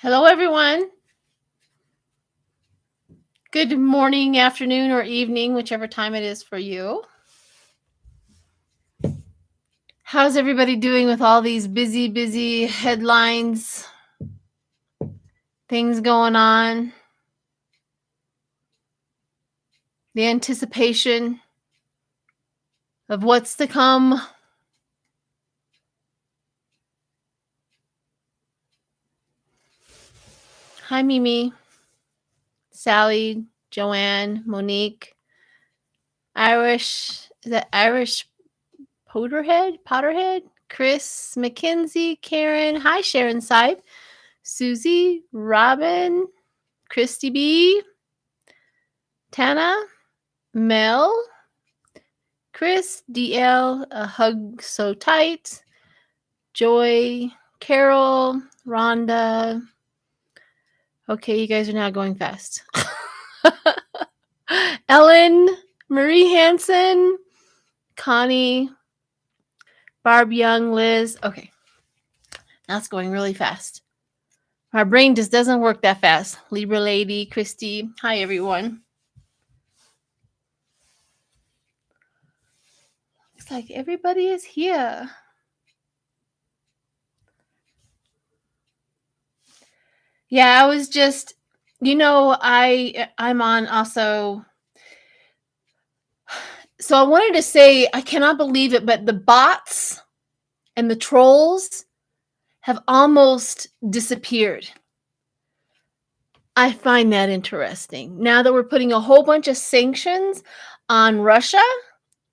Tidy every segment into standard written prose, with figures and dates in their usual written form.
Hello, everyone. Good morning, afternoon, or evening, whichever time it is for you. How's everybody doing with all these busy headlines, things going on, the anticipation of what's to come? Hi, Mimi, Sally, Joanne, Monique, Irish. Is that Irish Potterhead? Chris, Mackenzie, Karen. Hi, Sharon Sipe, Susie, Robin, Christy B, Tana, Mel, Chris, DL, a hug so tight, Joy, Carol, Rhonda. Okay, you guys are now going fast. Ellen, Marie Hansen, Connie, Barb Young, Liz. Okay, that's going really fast. My brain just doesn't work that fast. Libra Lady, Christy. Hi, everyone. Looks like everybody is here. Yeah, I was just, I'm on also. So I wanted to say, I cannot believe it, but the bots and the trolls have almost disappeared. I find that interesting. Now that we're putting a whole bunch of sanctions on Russia,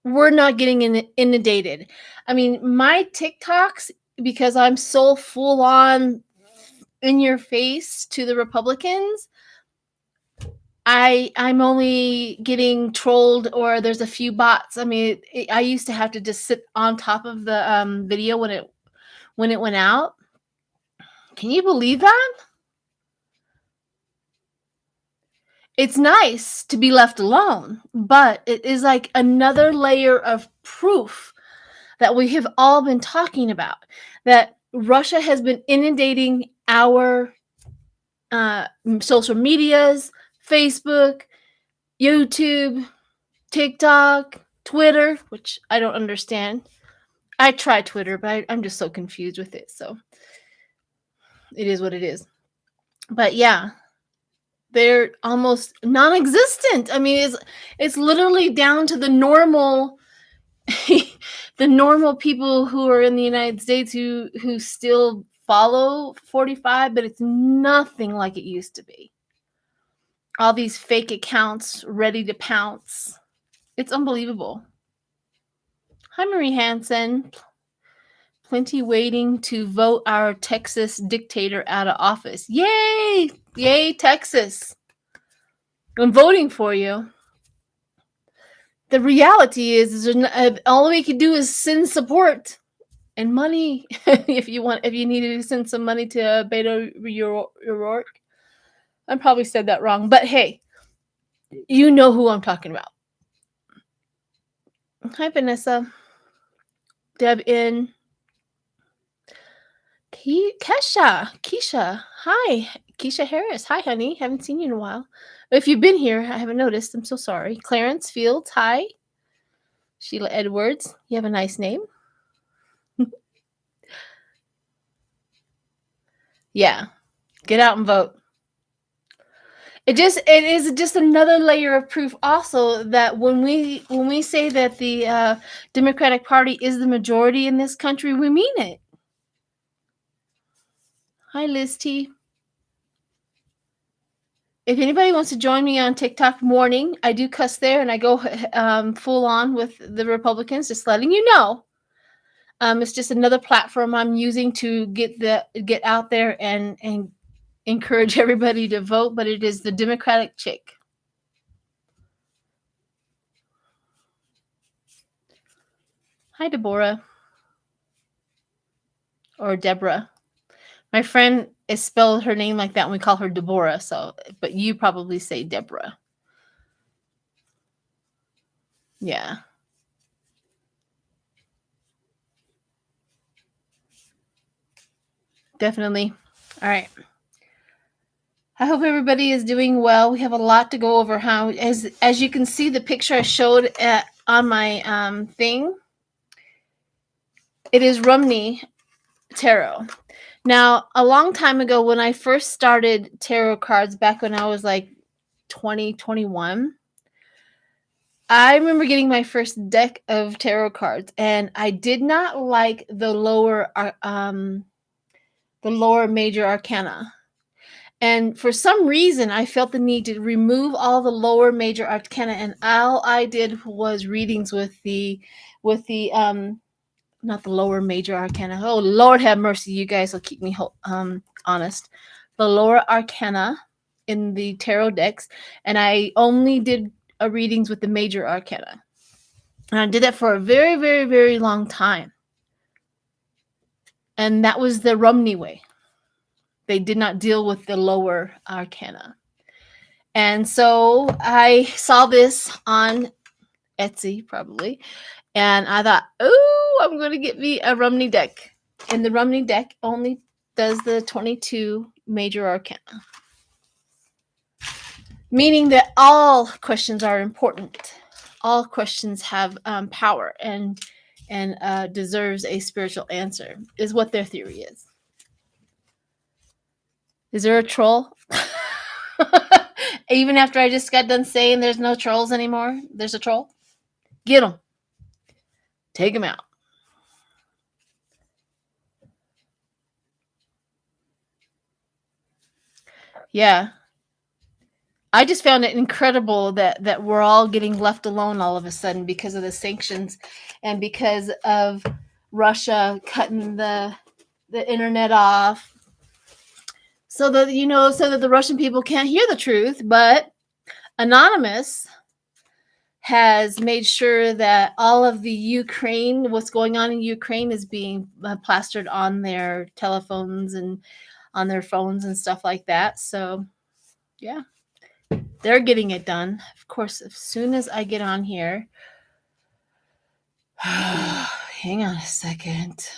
we're not getting inundated. I mean, my TikToks, because I'm so full on in your face to the Republicans, I'm only getting trolled, or there's a few bots. I mean, I used to have to just sit on top of the video when it went out. Can you believe that? It's nice to be left alone, but it is like another layer of proof that we have all been talking about, that Russia has been inundating our social medias, Facebook, YouTube, TikTok, Twitter, which I don't understand. I try Twitter, but I'm just so confused with it. So it is what it is. But yeah, they're almost non-existent. I mean, it's literally down to the normal the normal people who are in the United States who still follow 45, but it's nothing like it used to be. All these fake accounts ready to pounce. It's unbelievable. Hi, Marie Hansen. Plenty waiting to vote our Texas dictator out of office. Yay! Yay, Texas. I'm voting for you. The reality is all we can do is send support and money if you need to send some money to Beto O'Rourke. I probably said that wrong, but hey, you know who I'm talking about. Hi, Vanessa. Deb in. Keisha. Hi, Keisha Harris. Hi, honey. Haven't seen you in a while. If you've been here, I haven't noticed. I'm so sorry. Clarence Fields. Hi. Sheila Edwards. You have a nice name. Yeah. Get out and vote. It is just another layer of proof also that when we say that the Democratic Party is the majority in this country, we mean it. Hi, Liz T. If anybody wants to join me on TikTok morning, I do cuss there and I go full on with the Republicans, just letting you know. It's just another platform I'm using to get out there and encourage everybody to vote, but it is the Democratic chick. Hi, Deborah. Or Deborah. My friend is spelled her name like that, and we call her Deborah. So, but you probably say Deborah. Yeah. Definitely. All right. I hope everybody is doing well. We have a lot to go over. How, as you can see, the picture I showed on my thing, it is Rumney Tarot. Now, a long time ago, when I first started tarot cards, back when I was like 20, 21, I remember getting my first deck of tarot cards, and I did not like the lower major arcana. And for some reason, I felt the need to remove all the lower major arcana, and all I did was readings with the not the lower major arcana. Oh, Lord have mercy, you guys will keep me honest. The lower arcana in the tarot decks, and I only did readings with the major arcana. And I did that for a very, very, very long time. And that was the Rumney way. They did not deal with the lower arcana. And so I saw this on Etsy, probably, and I thought, oh, I'm going to get me a Rumney deck. And the Rumney deck only does the 22 major arcana, meaning that all questions are important. All questions have power and deserves a spiritual answer, is what their theory is. Is there a troll? Even after I just got done saying there's no trolls anymore, there's a troll? Get them. Take them out. Yeah. I just found it incredible that we're all getting left alone all of a sudden because of the sanctions and because of Russia cutting the internet off. So that the Russian people can't hear the truth, but Anonymous has made sure that all of the Ukraine, what's going on in Ukraine, is being plastered on their telephones and on their phones and stuff like that. So, yeah, they're getting it done. Of course, as soon as I get on here, hang on a second.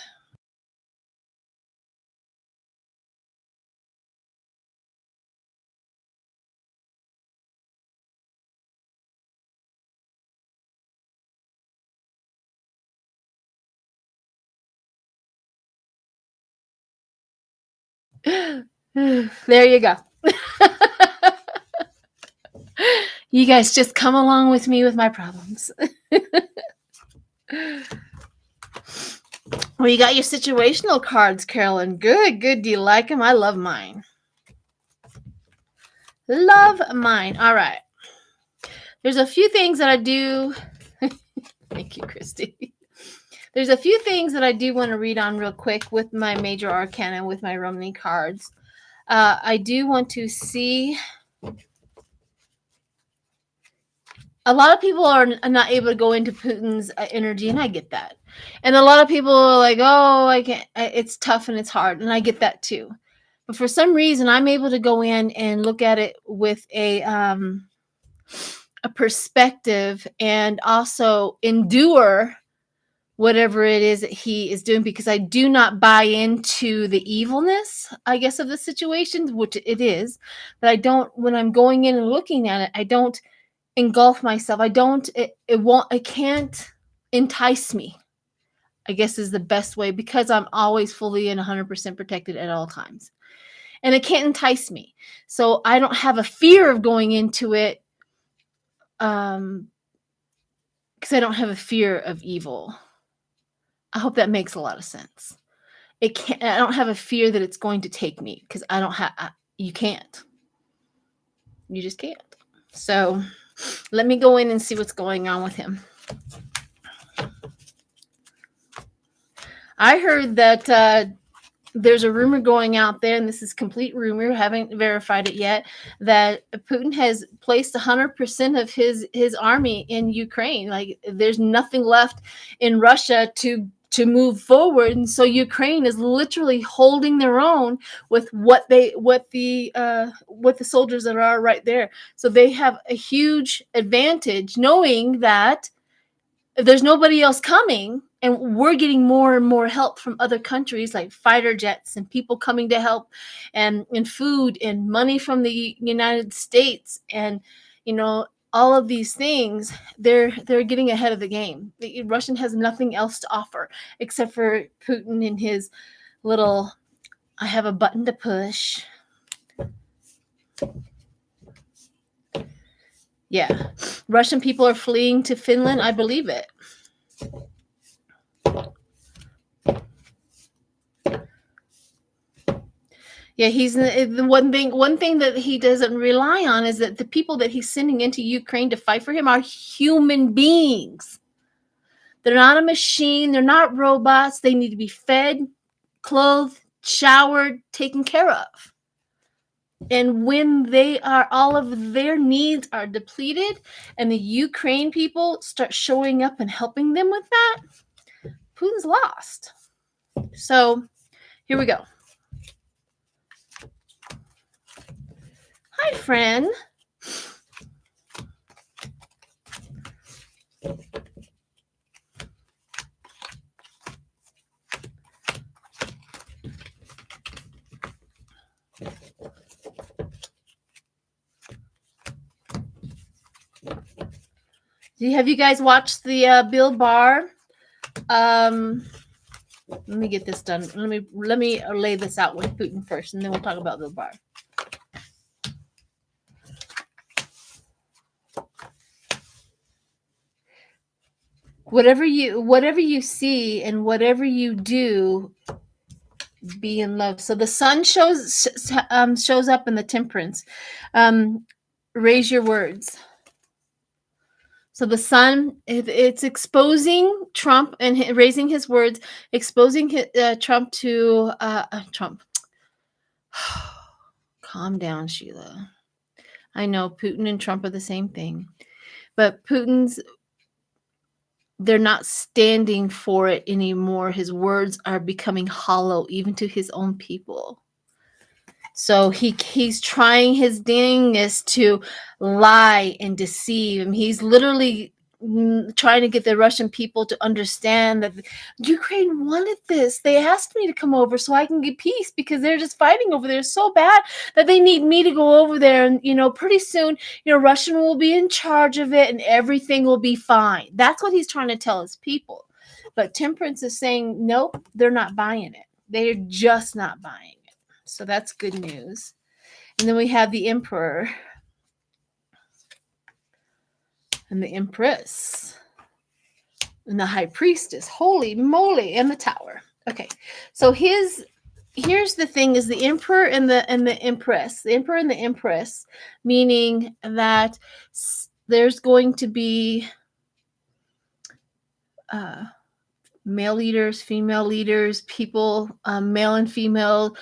There you go. You guys just come along with me with my problems. Well, you got your situational cards, Carolyn. Good. Do you like them? I love mine. Love mine. All right. There's a few things that I do. Thank you, Christy. There's a few things that I do want to read on real quick with my major arcana, with my Rumney cards. I do want to see. A lot of people are not able to go into Putin's energy, and I get that. And a lot of people are like, oh, I can't. It's tough and it's hard, and I get that too. But for some reason, I'm able to go in and look at it with a perspective and also endure whatever it is that he is doing, because I do not buy into the evilness, I guess, of the situation, which it is. But I don't, when I'm going in and looking at it, I don't engulf myself. It can't entice me, I guess, is the best way, because I'm always fully and 100% protected at all times. And it can't entice me. So I don't have a fear of going into it, because I don't have a fear of evil. I hope that makes a lot of sense. I don't have a fear that it's going to take me, because you can't. You just can't. So let me go in and see what's going on with him. I heard that there's a rumor going out there, and this is complete rumor, haven't verified it yet, that Putin has placed 100% of his army in Ukraine. Like, there's nothing left in Russia to move forward, and so Ukraine is literally holding their own with what the soldiers that are right there. So they have a huge advantage, knowing that if there's nobody else coming, And we're getting more and more help from other countries, like fighter jets and people coming to help, and food and money from the United States, and all of these things. They're getting ahead of the game. The Russian has nothing else to offer except for Putin and his little, I have a button to push. Yeah, Russian people are fleeing to Finland. I believe it. Yeah, he's the one thing. One thing that he doesn't rely on is that the people that he's sending into Ukraine to fight for him are human beings. They're not a machine. They're not robots. They need to be fed, clothed, showered, taken care of. And when all of their needs are depleted, and the Ukraine people start showing up and helping them with that, Putin's lost. So here we go. Hi, friend. Have you guys watched the Bill Barr? Let me get this done. Let me lay this out with Putin first, and then we'll talk about Bill Barr. Whatever you see and whatever you do, be in love. So the sun shows up in the Temperance. Raise your words. So the sun, it's exposing Trump and raising his words, exposing Trump to Trump. Calm down, Sheila. I know Putin and Trump are the same thing, but they're not standing for it anymore. His words are becoming hollow, even to his own people. So he's trying his dangest to lie and deceive. And he's literally trying to get the Russian people to understand that Ukraine wanted this. They asked me to come over so I can get peace, because they're just fighting over there so bad that they need me to go over there. And, pretty soon, Russian will be in charge of it and everything will be fine. That's what he's trying to tell his people. But Temperance is saying, nope, they're not buying it. They're just not buying it. So that's good news. And then we have the Emperor and the Empress and the High Priestess. Holy moly, and the Tower. Okay, so here's the thing: is the Emperor and the Empress. The Emperor and the Empress, meaning that there's going to be male leaders, female leaders, people, male and female,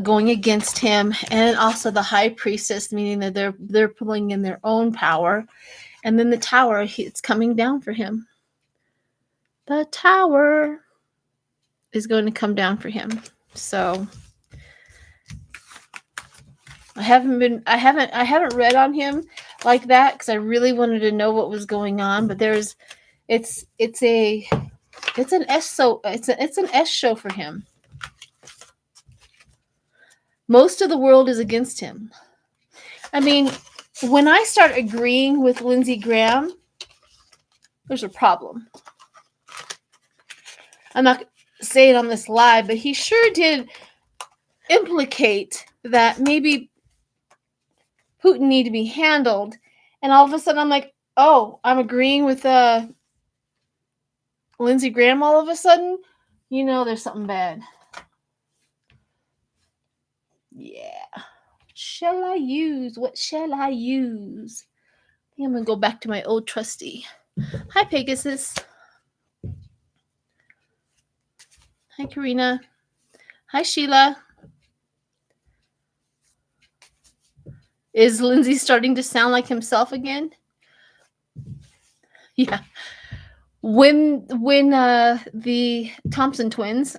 going against him, and also the High Priestess, meaning that they're pulling in their own power, and then the Tower, it's coming down for him. The Tower is going to come down for him. So I haven't read on him like that, because I really wanted to know what was going on, but it's an S show for him. Most of the world is against him. I mean, when I start agreeing with Lindsey Graham, there's a problem. I'm not saying on this live, but he sure did implicate that maybe Putin need to be handled. And all of a sudden I'm like, oh, I'm agreeing with Lindsey Graham all of a sudden. There's something bad. Yeah. What shall I use? I think I'm going to go back to my old trusty. Hi, Pegasus. Hi, Karina. Hi, Sheila. Is Lindsay starting to sound like himself again? Yeah. When the Thompson twins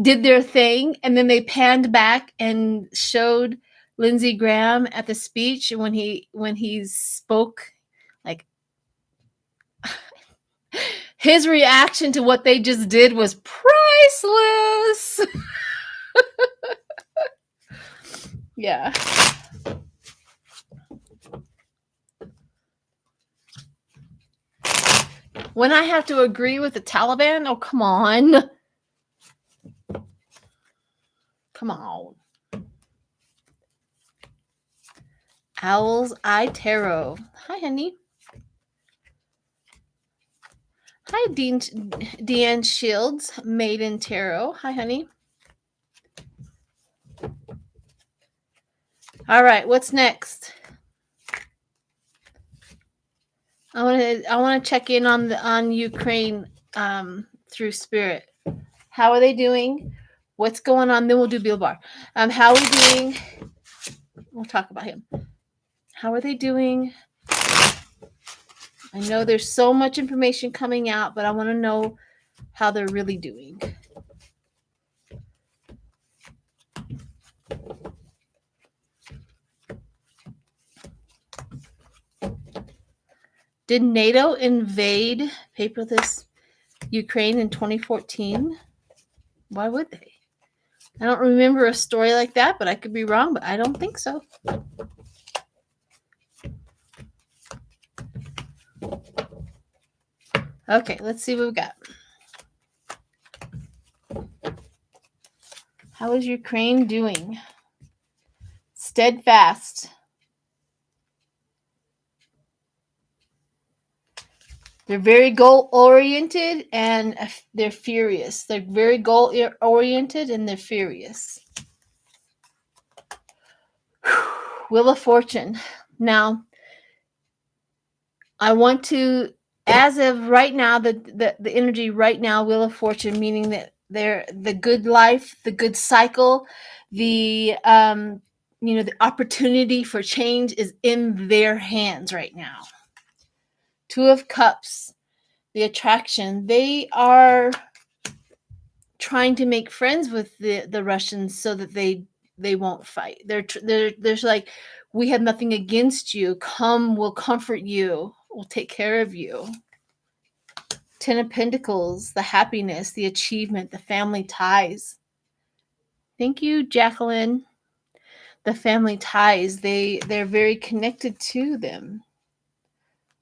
did their thing, and then they panned back and showed Lindsey Graham at the speech when he spoke, like his reaction to what they just did was priceless. Yeah. When I have to agree with the Taliban, oh, come on. Come on. Owl's Eye Tarot. Hi, honey. Hi, Deanne Shields, Maiden Tarot. Hi, honey. All right, what's next? I want to check in on Ukraine through spirit. How are they doing? What's going on? Then we'll do Bill Bar. How are we doing? We'll talk about him. How are they doing? I know there's so much information coming out, but I want to know how they're really doing. Did NATO invade paperless Ukraine in 2014? Why would they? I don't remember a story like that, but I could be wrong, but I don't think so. Okay, let's see what we got. How is Ukraine doing? Steadfast. They're very goal-oriented and they're furious. They're very goal-oriented and they're furious. Wheel of Fortune. Now, I want to, as of right now, the energy right now, Wheel of Fortune, meaning that they're the good life, the good cycle, the the opportunity for change is in their hands right now. Two of Cups, the attraction. They are trying to make friends with the Russians so that they won't fight. There's like, we have nothing against you. Come, we'll comfort you. We'll take care of you. Ten of Pentacles, the happiness, the achievement, the family ties. Thank you, Jacqueline. The family ties, they're very connected to them.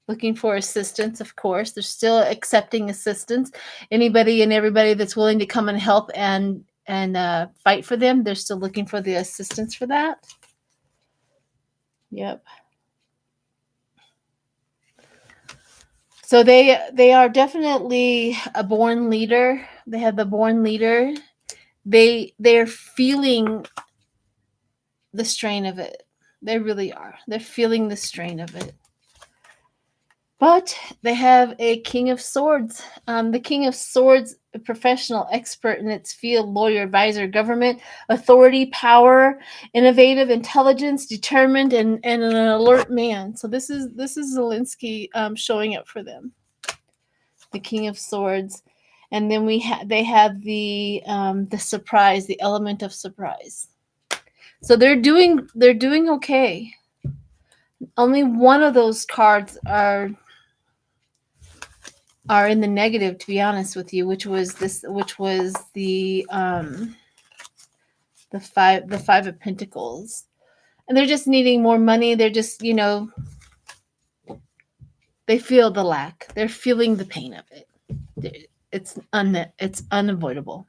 Looking for assistance, of course. They're still accepting assistance. Anybody and everybody that's willing to come and help and fight for them, they're still looking for the assistance for that. Yep. So they are definitely a born leader. They have the born leader. They're feeling the strain of it. They really are. They're feeling the strain of it. But they have a King of Swords. The King of Swords, a professional, expert in its field, lawyer, advisor, government, authority, power, innovative, intelligence, determined, and an alert man. So this is Zelensky showing up for them. The King of Swords. And then they have the surprise, the element of surprise. So they're doing okay. Only one of those cards are in the negative, to be honest with you, which was the Five of Pentacles. And they're just needing more money. They're just, they feel the lack. They're feeling the pain of it. It's unavoidable.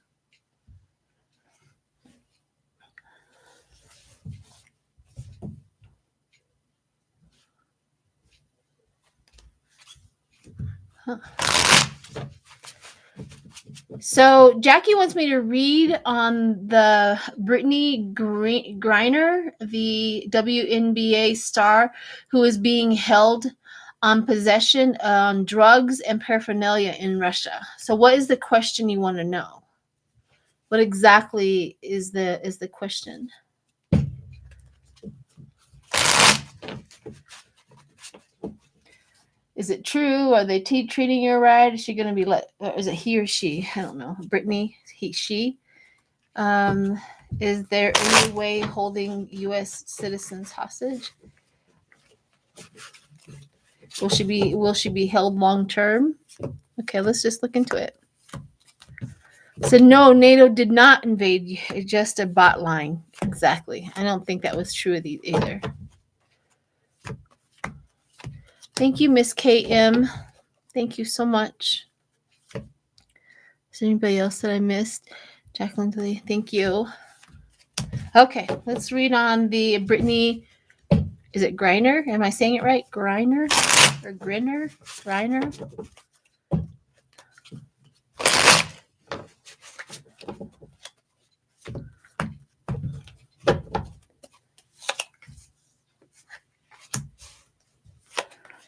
Huh. So Jackie wants me to read on the Brittany Griner, the WNBA star who is being held on possession on drugs and paraphernalia in Russia. So what is the question you want to know? What exactly is the question? Is it true? Are they treating her right? Is she going to be is it he or she? I don't know. Brittany, she. Is there any way holding U.S. citizens hostage? Will she be held long term? Okay, let's just look into it. So no, NATO did not invade. It's just a bot line. Exactly. I don't think that was true either. Thank you, Miss KM. Thank you so much. Is there anybody else that I missed? Jacqueline Lee, thank you. Okay, let's read on the Brittany. Is it Griner? Am I saying it right? Griner or Grinner? Griner?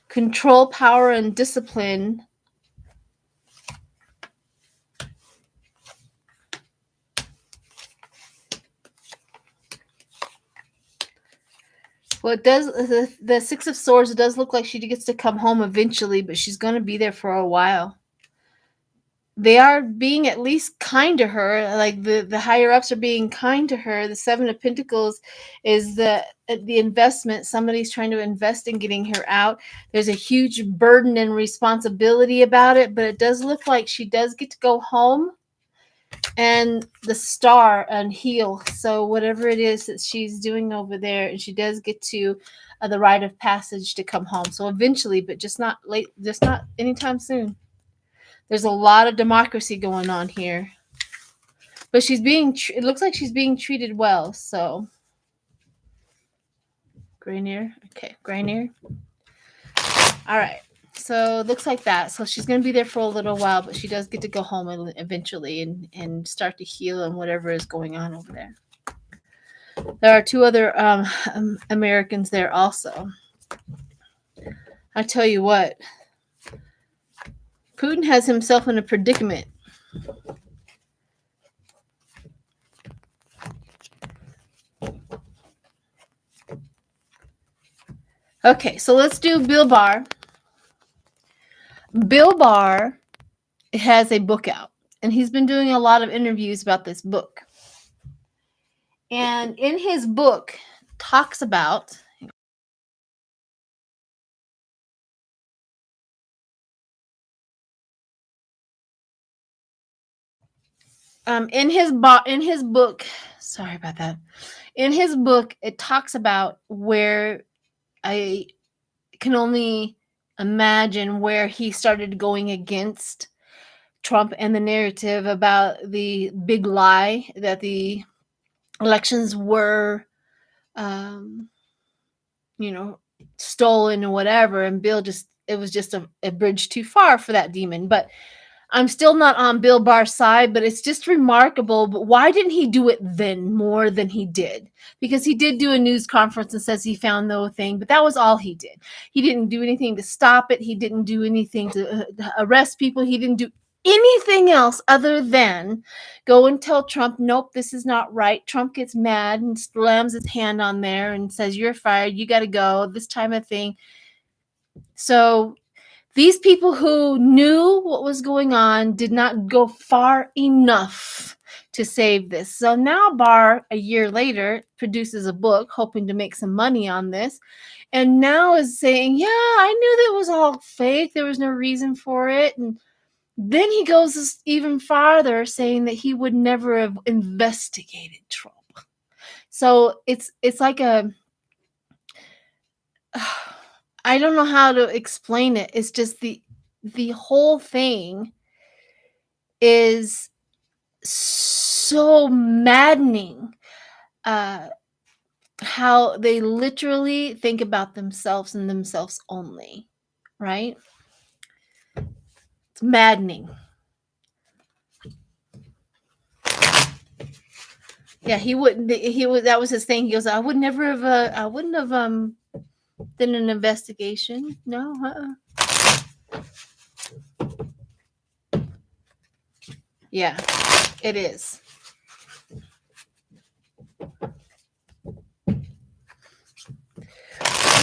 Control, power, and discipline. Well, it does. The Six of Swords, it does look like she gets to come home eventually, but she's going to be there for a while. They are being at least kind to her. Like the higher ups are being kind to her. The Seven of Pentacles is the investment. Somebody's trying to invest in getting her out. There's a huge burden and responsibility about it, but it does look like she does get to go home and the star and heal. So whatever it is that she's doing over there, and she does get to the rite of passage to come home. So eventually, but just not late, just not anytime soon. There's a lot of democracy going on here, but she's being. It looks like she's being treated well. So, Grainier. Okay, Grainier. All right. So it looks like that. So she's going to be there for a little while, but she does get to go home eventually and start to heal and whatever is going on over there. There are two other Americans there also. I tell you what, Putin has himself in a predicament. Okay, so let's do Bill Barr. Bill Barr has a book out, and he's been doing a lot of interviews about this book. And in his book, talks about in his book, sorry about that. In his book, it talks about where I can only imagine where he started going against Trump and the narrative about the big lie that the elections were, stolen or whatever. And Bill it was just a bridge too far for that demon. But I'm still not on Bill Barr's side, but it's just remarkable. But why didn't he do it then more than he did? Because he did do a news conference and says he found no thing, but that was all he did. He didn't do anything to stop it. He didn't do anything to arrest people. He didn't do anything else other than go and tell Trump, nope, this is not right. Trump gets mad and slams his hand on there and says, you're fired. You got to go, this type of thing. So these people who knew what was going on did not go far enough to save this. So now Barr, a year later, produces a book hoping to make some money on this. And now is saying, yeah, I knew that was all fake. There was no reason for it. And then he goes even farther, saying that he would never have investigated Trump. So it's like I don't know how to explain it. It's just the whole thing is so maddening. How they literally think about themselves and themselves only, right? It's maddening. Yeah, he wouldn't. That was his thing. He goes, I wouldn't have done an investigation. No. Yeah, it is.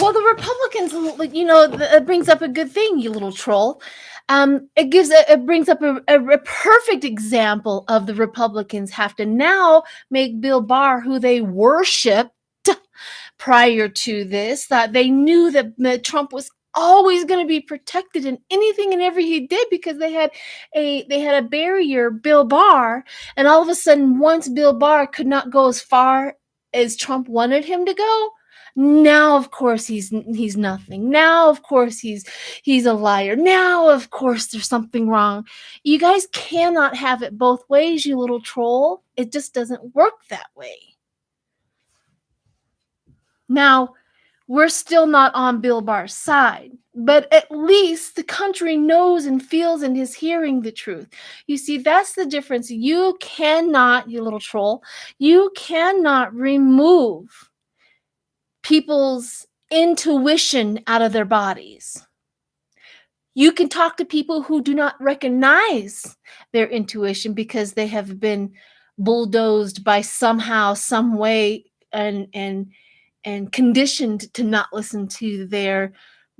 Well, the Republicans, it brings up a good thing, you little troll. It brings up a perfect example of the Republicans have to now make Bill Barr, who they worshipped prior to this, that they knew that Trump was always going to be protected in anything and everything he did, because they had a barrier, Bill Barr, and all of a sudden, once Bill Barr could not go as far as Trump wanted him to go, now of course he's nothing. Now of course he's a liar. Now of course there's something wrong. You guys cannot have it both ways, you little troll. It just doesn't work that way. Now, we're still not on Bill Barr's side, but at least the country knows and feels and is hearing the truth. You see, that's the difference. You cannot, you little troll, you cannot remove people's intuition out of their bodies. You can talk to people who do not recognize their intuition because they have been bulldozed by somehow, some way, and conditioned to not listen to their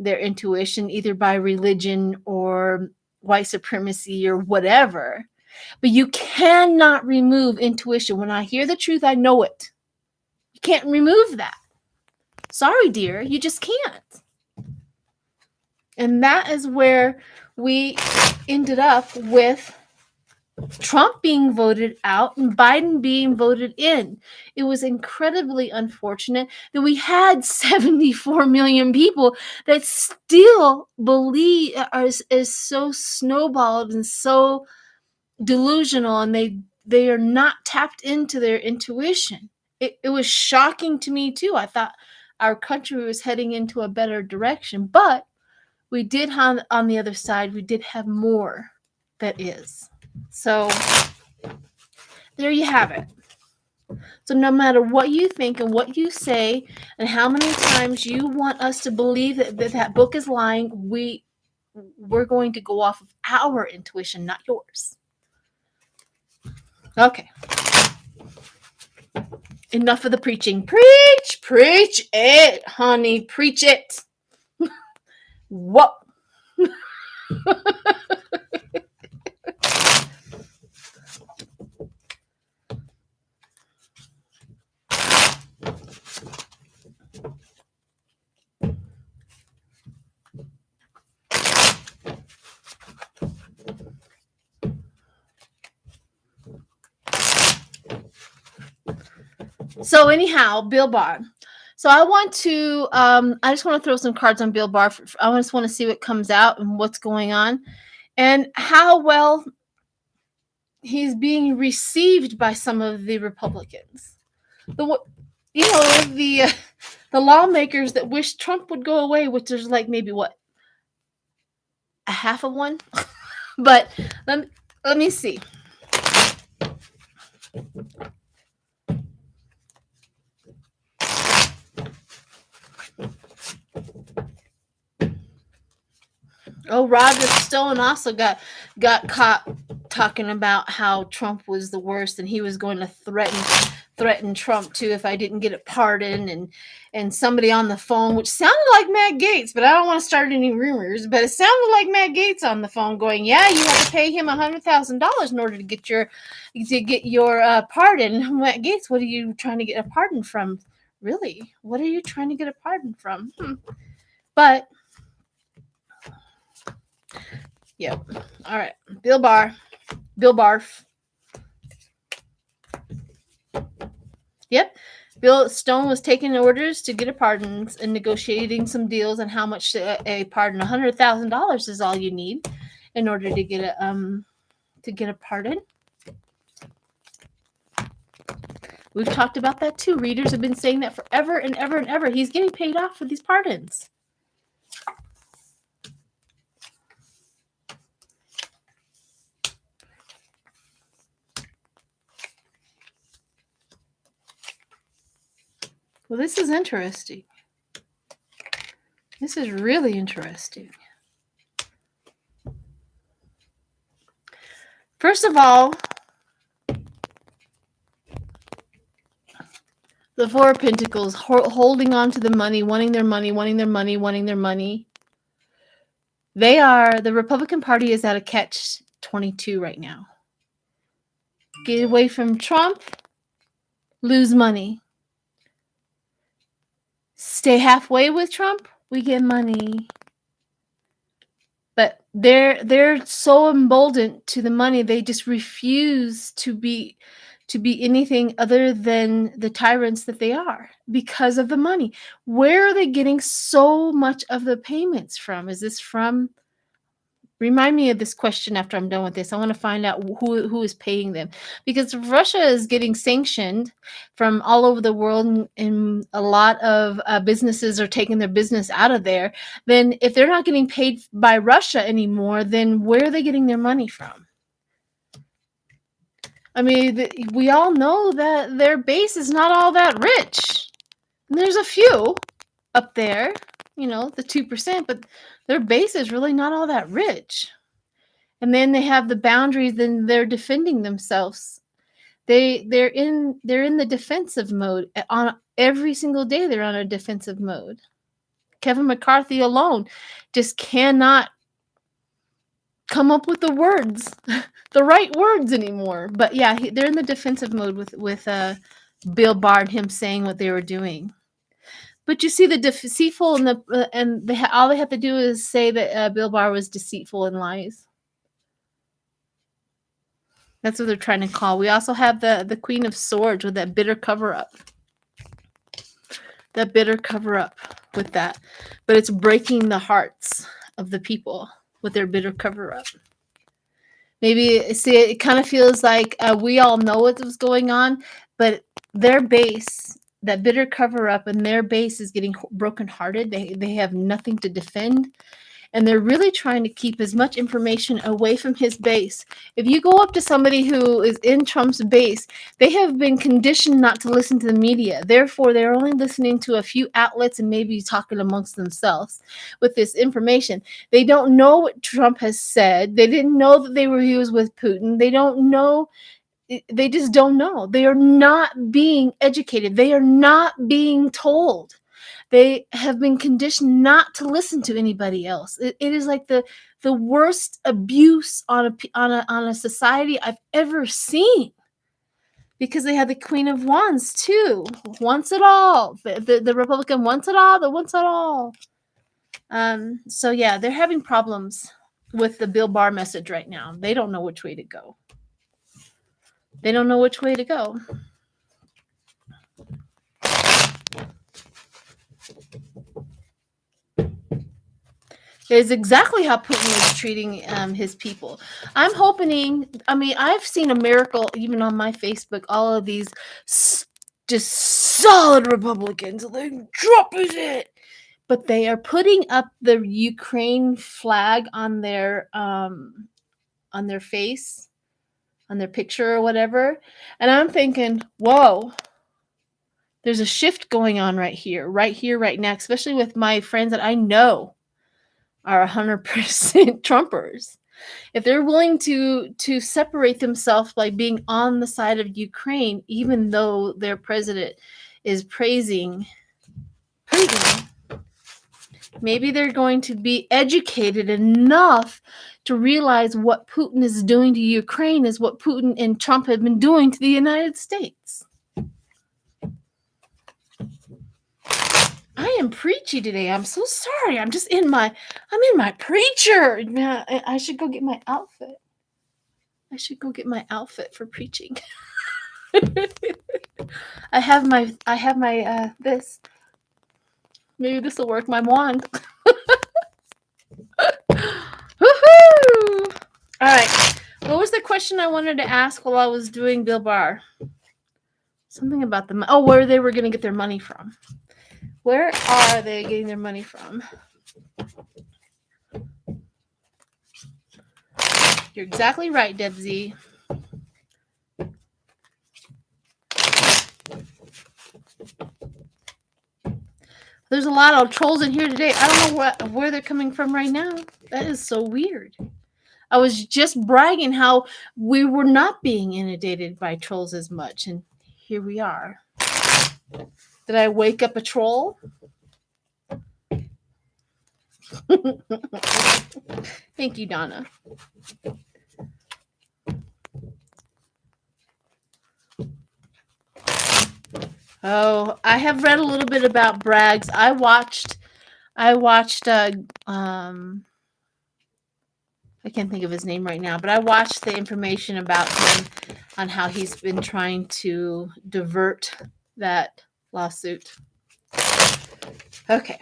intuition, either by religion or white supremacy or whatever. But you cannot remove intuition. When I hear the truth, I know it. You can't remove that. Sorry, dear, you just can't. And that is where we ended up with Trump being voted out and Biden being voted in. It was incredibly unfortunate that we had 74 million people that still believe is so snowballed and so delusional, and they are not tapped into their intuition. It was shocking to me too. I thought our country was heading into a better direction, but we did have, on the other side, we did have more that is. So there you have it. So no matter what you think and what you say and how many times you want us to believe that book is lying, we're going to go off of our intuition, not yours. Okay. Enough of the preaching. Preach it, honey. Preach it. Whoa. So anyhow, Bill Barr. So I want to, I just want to throw some cards on Bill Barr. I just want to see what comes out and what's going on and how well he's being received by some of the Republicans. The lawmakers that wish Trump would go away, which is like maybe what, a half of one? But let me see. Oh, Roger Stone also got caught talking about how Trump was the worst, and he was going to threaten Trump too if I didn't get a pardon, and somebody on the phone, which sounded like Matt Gaetz, but I don't want to start any rumors, but it sounded like Matt Gaetz on the phone going, yeah, you have to pay him $100,000 in order to get your pardon. Matt Gaetz, what are you trying to get a pardon from? Really? What are you trying to get a pardon from? But yep. All right. Bill Barf. Yep. Bill Stone was taking orders to get a pardon and negotiating some deals on how much a pardon. $100,000 is all you need in order to get a pardon. We've talked about that too. Readers have been saying that forever and ever and ever. He's getting paid off for these pardons. Well, this is interesting. This is really interesting. First of all, the Four of Pentacles, holding on to the money, wanting their money. The Republican Party is at a catch-22 right now. Get away from Trump, lose money. Stay halfway with Trump, we get money. they're so emboldened to the money, they just refuse to be anything other than the tyrants that they are because of the money. Where are they getting so much of the payments from? Is this from, remind me of this question after I'm done with this. I want to find out who is paying them, because if Russia is getting sanctioned from all over the world, and a lot of businesses are taking their business out of there. Then, if they're not getting paid by Russia anymore, then where are they getting their money from? I mean, we all know that their base is not all that rich. And there's a few up there, the 2%, but their base is really not all that rich. And then they have the boundaries, and they're defending themselves. They're in the defensive mode on every single day. They're on a defensive mode. Kevin McCarthy alone just cannot come up with the words, the right words anymore. But yeah, they're in the defensive mode with Bill Barr and him saying what they were doing. But you see, the deceitful and all they have to do is say that Bill Barr was deceitful and lies. That's what they're trying to call. We also have the Queen of Swords with that bitter cover-up. That bitter cover-up with that. But it's breaking the hearts of the people with their bitter cover-up. Maybe, see, it kind of feels like we all know what was going on, but their base, that bitter cover-up, and their base is getting brokenhearted. They have nothing to defend. And they're really trying to keep as much information away from his base. If you go up to somebody who is in Trump's base, they have been conditioned not to listen to the media. Therefore, they're only listening to a few outlets and maybe talking amongst themselves with this information. They don't know what Trump has said. They didn't know that he was with Putin. They don't know. They just don't know. They are not being educated. They are not being told. They have been conditioned not to listen to anybody else. It is like the worst abuse on a society I've ever seen, because they have the Queen of Wands too. Wants it all. The Republican wants it all. That wants it all. So yeah, they're having problems with the Bill Barr message right now. They don't know which way to go. They don't know which way to go. Is exactly how Putin is treating his people. I'm hoping, I've seen a miracle even on my Facebook, all of these just solid Republicans, like, Trump is it. But they are putting up the Ukraine flag on their face, on their picture or whatever. And I'm thinking, whoa, there's a shift going on right here, right now, especially with my friends that I know are 100% Trumpers. If they're willing to separate themselves by being on the side of Ukraine, even though their president is praising, maybe they're going to be educated enough to realize what Putin is doing to Ukraine is what Putin and Trump have been doing to the United States. I am preachy today. I'm so sorry. I'm in my preacher. I should go get my outfit. I should go get my outfit for preaching. I have my this. Maybe this will work. My wand. Woohoo! All right. What was the question I wanted to ask while I was doing Bill Barr? Something about where they were going to get their money from. Where are they getting their money from? You're exactly right, Debsy. There's a lot of trolls in here today. I don't know where they're coming from right now. That is so weird. I was just bragging how we were not being inundated by trolls as much, and here we are. Did I wake up a troll? Thank you, Donna. Oh, I have read a little bit about Braggs. I watched I can't think of his name right now, but I watched the information about him on how he's been trying to divert that lawsuit. Okay.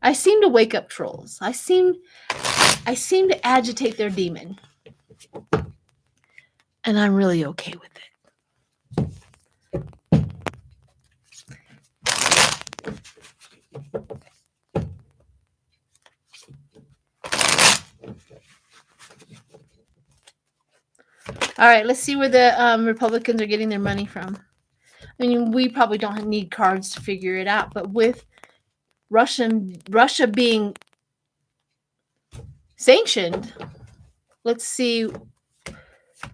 I seem to wake up trolls. I seem to agitate their demon. And I'm really okay with it. All right, let's see where the Republicans are getting their money from. I mean, we probably don't need cards to figure it out, but with Russia being sanctioned, let's see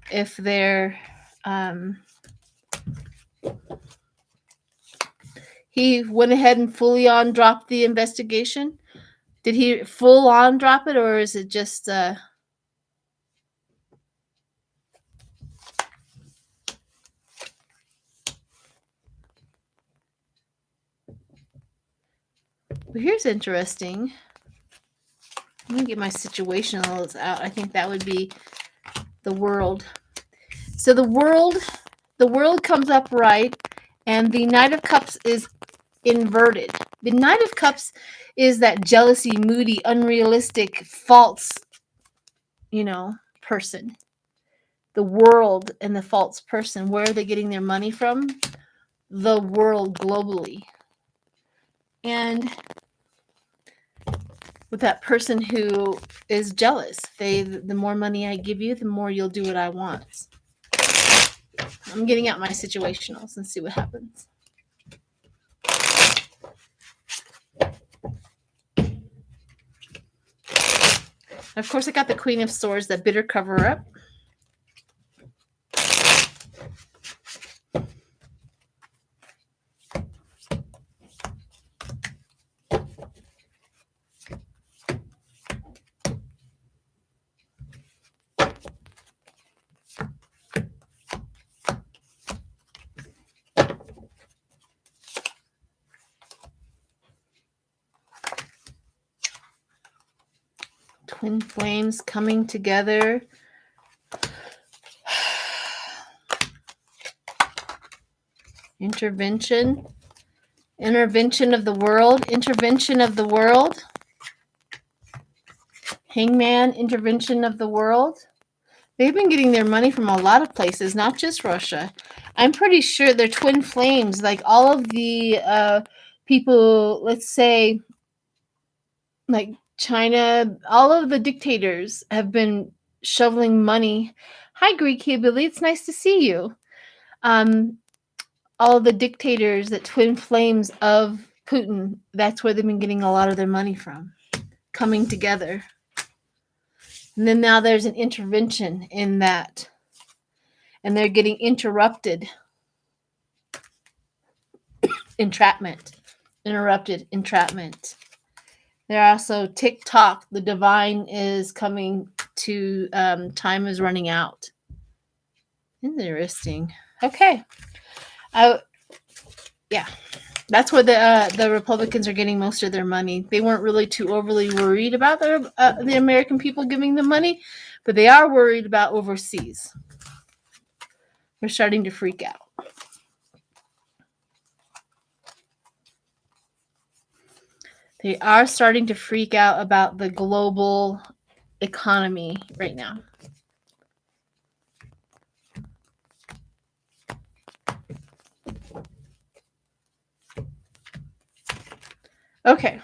if they're he went ahead and fully on dropped the investigation. Did he full on drop it, or is it just well, here's interesting. Let me get my situationals out. I think that would be the world. So the world comes up right, and the Knight of Cups is inverted. The Knight of Cups is that jealousy, moody, unrealistic, false, person. The world and the false person. Where are they getting their money from? The world globally. And with that person who is jealous, the more money I give you, the more you'll do what I want. I'm getting out my situationals and see what happens. Of course, I got the Queen of Swords, that bitter cover-up. Twin flames coming together. Intervention of the world. Hangman, intervention of the world. They've been getting their money from a lot of places, not just Russia. I'm pretty sure they're twin flames. Like all of the people, let's say, like China, all of the dictators have been shoveling money. Hi, Greek Hillbilly. It's nice to see you. All the dictators, that twin flames of Putin, that's where they've been getting a lot of their money from, coming together. And then now there's an intervention in that, and they're getting interrupted. Interrupted entrapment. They're also TikTok. The divine is coming to, time is running out. Interesting. Okay. Yeah. That's where the Republicans are getting most of their money. They weren't really too overly worried about the American people giving them money, but they are worried about overseas. They're starting to freak out. They are starting to freak out about the global economy right now. Okay.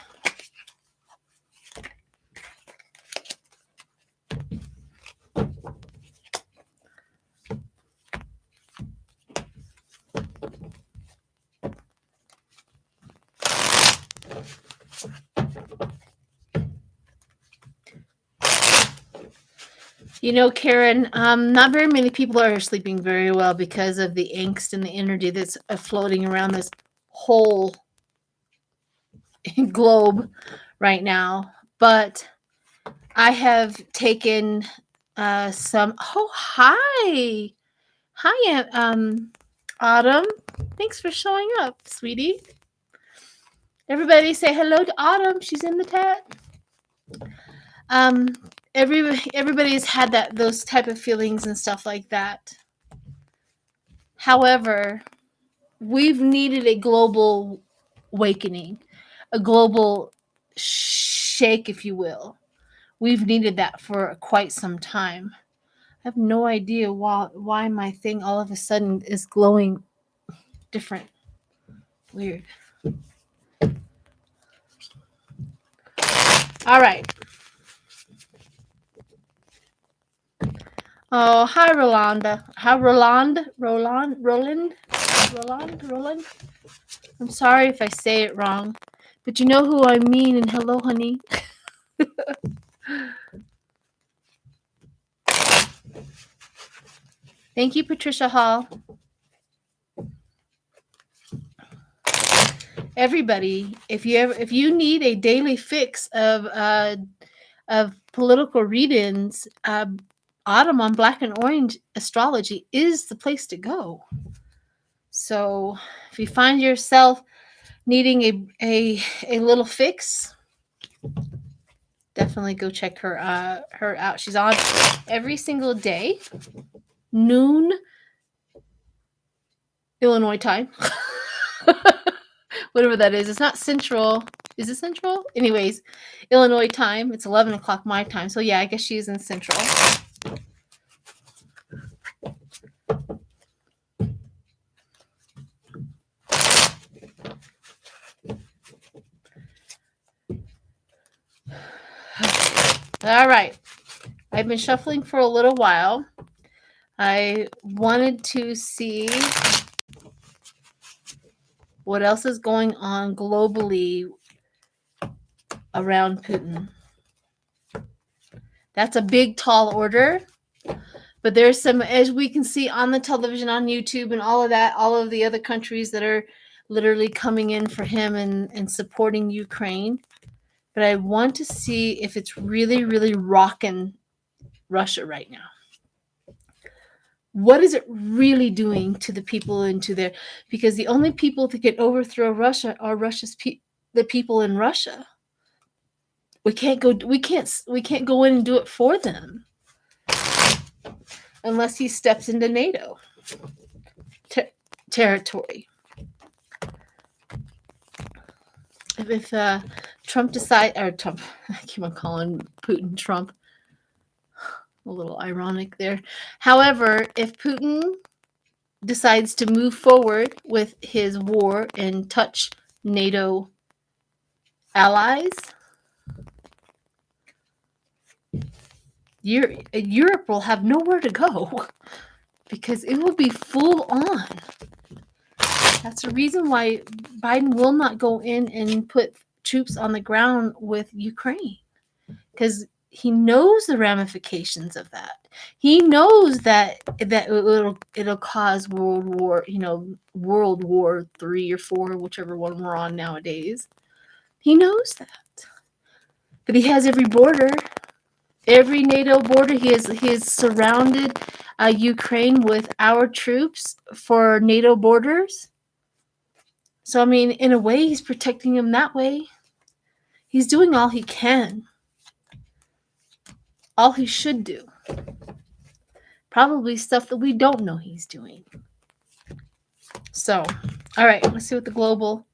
Karen, not very many people are sleeping very well because of the angst and the energy that's floating around this whole globe right now. But I have taken some. Oh, hi, Autumn. Thanks for showing up, sweetie. Everybody say hello to Autumn. She's in the chat. Um, everybody's had those type of feelings and stuff like that. However, we've needed a global awakening, a global shake, if you will. We've needed that for quite some time. I have no idea why my thing all of a sudden is glowing different. Weird. All right. Oh, hi, Rolanda. Hi, Roland. I'm sorry if I say it wrong, but you know who I mean. And hello, honey. Thank you, Patricia Hall. Everybody, if you need a daily fix of political readings, Autumn on Black and Orange Astrology is the place to go. So if you find yourself needing a little fix, definitely go check her out. She's on every single day, noon Illinois time. Whatever that is. It's not Central. Is it Central? Anyways, Illinois time. It's 11 o'clock my time. So yeah, I guess she's in Central. All right. I've been shuffling for a little while. I wanted to see what else is going on globally around Putin. That's a big, tall order. But there's some, as we can see on the television, on YouTube, and all of that, all of the other countries that are literally coming in for him and supporting Ukraine. But I want to see if it's really, really rocking Russia right now. What is it really doing to the people into there? Because the only people that can overthrow Russia are the people in Russia. We can't go in and do it for them unless he steps into NATO territory. If Trump decides, or Trump, I keep on calling Putin Trump. A little ironic there. However, if Putin decides to move forward with his war and touch NATO allies, Europe will have nowhere to go because it will be full on. That's the reason why Biden will not go in and put troops on the ground with Ukraine, because he knows the ramifications of that. He knows that it'll cause World War III or IV, whichever one we're on nowadays. He knows that. But he has every border, every NATO border. He has surrounded Ukraine with our troops for NATO borders. So, I mean, in a way, he's protecting them that way. He's doing all he can. All he should do. Probably stuff that we don't know he's doing. So, all right, let's see what the global...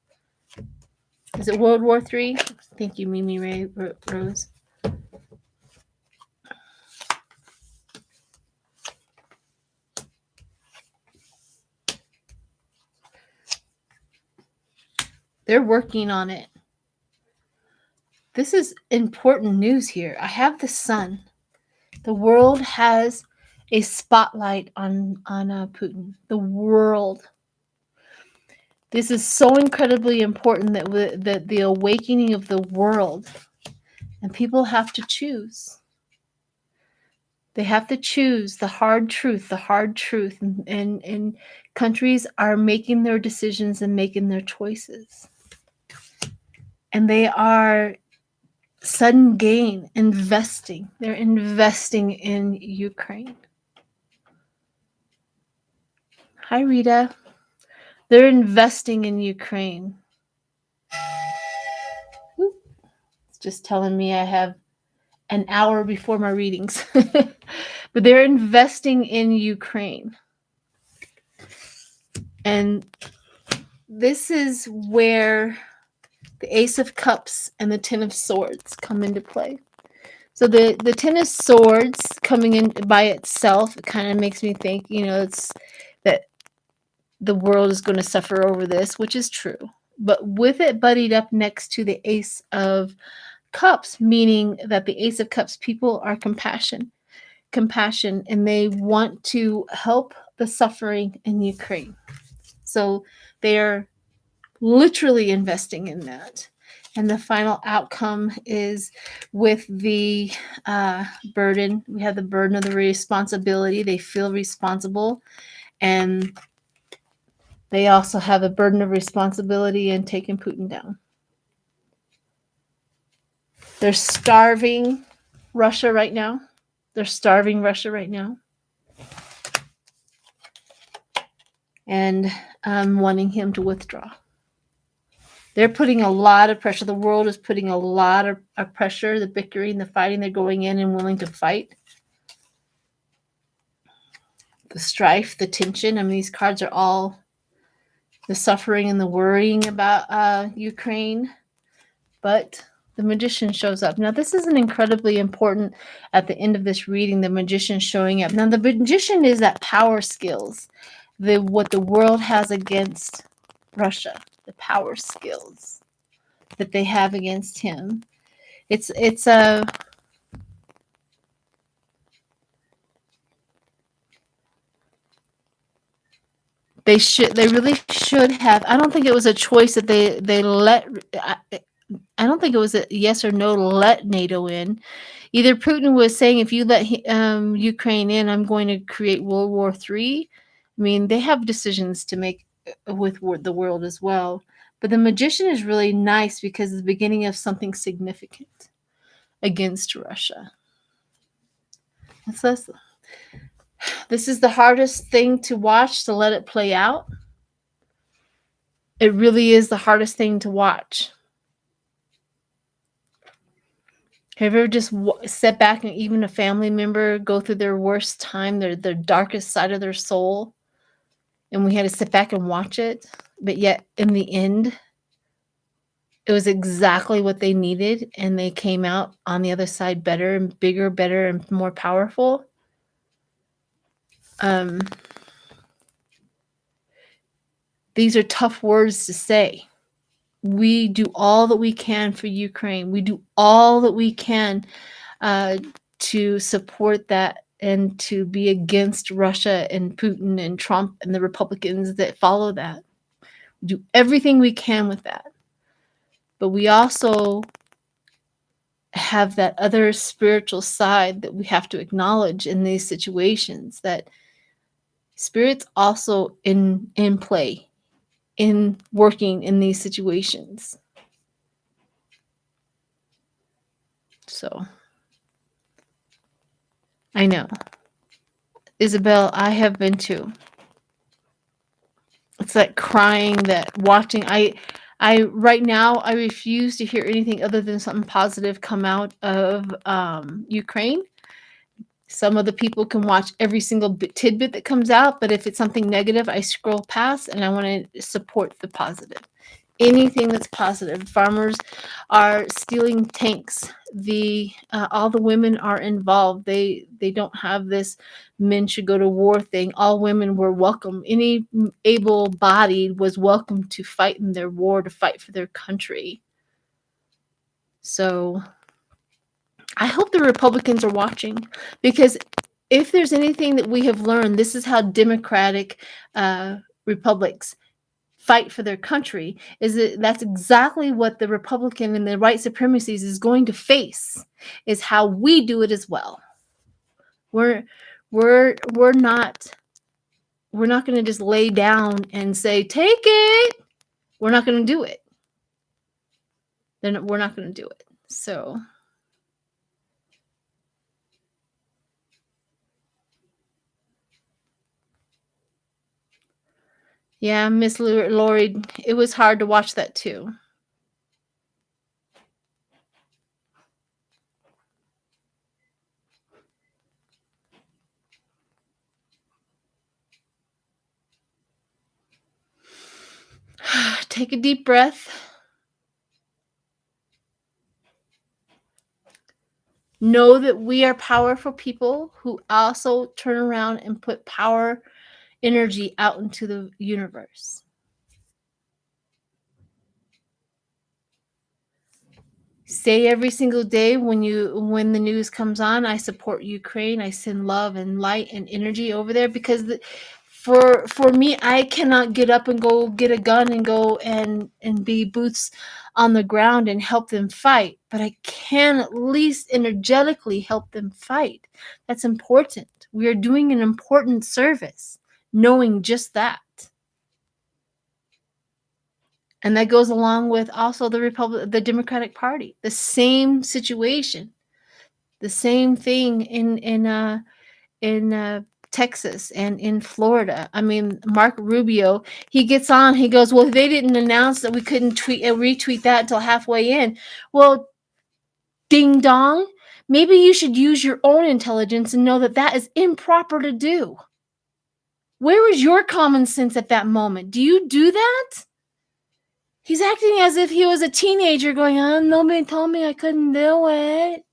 Is it World War III? Thank you, Mimi Ray Rose. They're working on it. This is important news here. I have the sun. The world has a spotlight on Putin. The world. This is so incredibly important that the awakening of the world, and people have to choose. They have to choose the hard truth, and countries are making their decisions and making their choices. And they are sudden gain investing. They're investing in Ukraine. Hi, Rita. They're investing in Ukraine. just telling me I have an hour before my readings. But they're investing in Ukraine. And this is where the Ace of Cups and the Ten of Swords come into play. So the Ten of Swords coming in by itself, it kind of makes me think, it's that the world is going to suffer over this, which is true. But with it buddied up next to the Ace of Cups, meaning that the Ace of Cups people are compassion, and they want to help the suffering in Ukraine. So they're literally investing in that. And the final outcome is with the burden. We have the burden of the responsibility. They feel responsible. And they also have a burden of responsibility in taking Putin down. They're starving Russia right now. And wanting him to withdraw. They're putting a lot of pressure. The world is putting a lot of pressure, the bickering, the fighting. They're going in and willing to fight. The strife, the tension. I mean, these cards are all the suffering and the worrying about Ukraine. But the Magician shows up. Now, this is an incredibly important, at the end of this reading, the Magician showing up. Now, the Magician is that power skills, what the world has against Russia, the power skills that they have against him. It's a they really should have. I don't think it was a choice that they let. I don't think it was a yes or no to let NATO in. Either Putin was saying, if you let Ukraine in, I'm going to create World War III. I mean, they have decisions to make with the world as well. But the Magician is really nice because it's the beginning of something significant against Russia. This is the hardest thing to watch, to let it play out. It really is the hardest thing to watch. Have you ever just sat back and even a family member go through their worst time, their darkest side of their soul, and we had to sit back and watch it, but yet in the end, it was exactly what they needed, and they came out on the other side better and bigger, better and more powerful? These are tough words to say. We do all that we can for Ukraine. We do all that we can to support that and to be against Russia and Putin and Trump and the Republicans that follow that. We do everything we can with that. But we also have that other spiritual side that we have to acknowledge in these situations, that Spirit's also in play, in working in these situations. So, I know. Isabel, I have been too. It's that crying, that watching. I right now, I refuse to hear anything other than something positive come out of Ukraine. Some of the people can watch every single tidbit that comes out, but if it's something negative, I scroll past, and I want to support the positive. Anything that's positive. Farmers are stealing tanks. All the women are involved. They don't have this men should go to war thing. All women were welcome. Any able-bodied was welcome to fight in their war, to fight for their country. So I hope the Republicans are watching, because if there's anything that we have learned, this is how democratic republics fight for their country, is that's exactly what the Republican and the white supremacies is going to face, is how we do it as well. We're not going to just lay down and say, take it. We're not going to do it. Then we're not going to do it. So yeah, Miss Lori, it was hard to watch that too. Take a deep breath. Know that we are powerful people who also turn around and put power energy out into the universe. Say every single day when the news comes on, I support Ukraine. I send love and light and energy over there, because for me, I cannot get up and go get a gun and go and be boots on the ground and help them fight, but I can at least energetically help them fight. That's important. We are doing an important service, knowing just that. And that goes along with also the Democratic Party. The same situation, the same thing in Texas and in Florida. I mean, Mark Rubio, he gets on, he goes, well, they didn't announce that we couldn't retweet that until halfway in. Well, ding dong. Maybe you should use your own intelligence and know that that is improper to do. Where was your common sense at that moment? Do you do that? He's acting as if he was a teenager going, nobody told me I couldn't do it.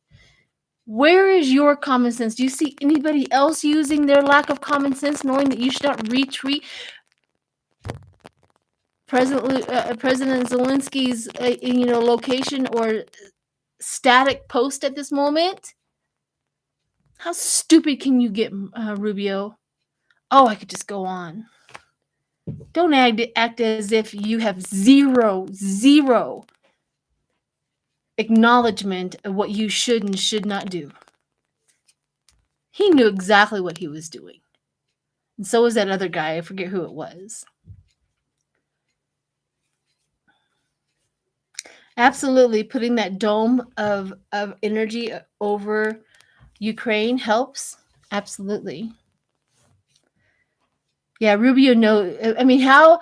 Where is your common sense? Do you see anybody else using their lack of common sense, knowing that you should not retweet President Zelensky's location or static post at this moment? How stupid can you get, Rubio? Oh, I could just go on. Don't act as if you have zero acknowledgement of what you should and should not do. He knew exactly what he was doing. And so was that other guy. I forget who it was. Absolutely. Putting that dome of energy over Ukraine helps. Absolutely. Yeah, Rubio I mean, how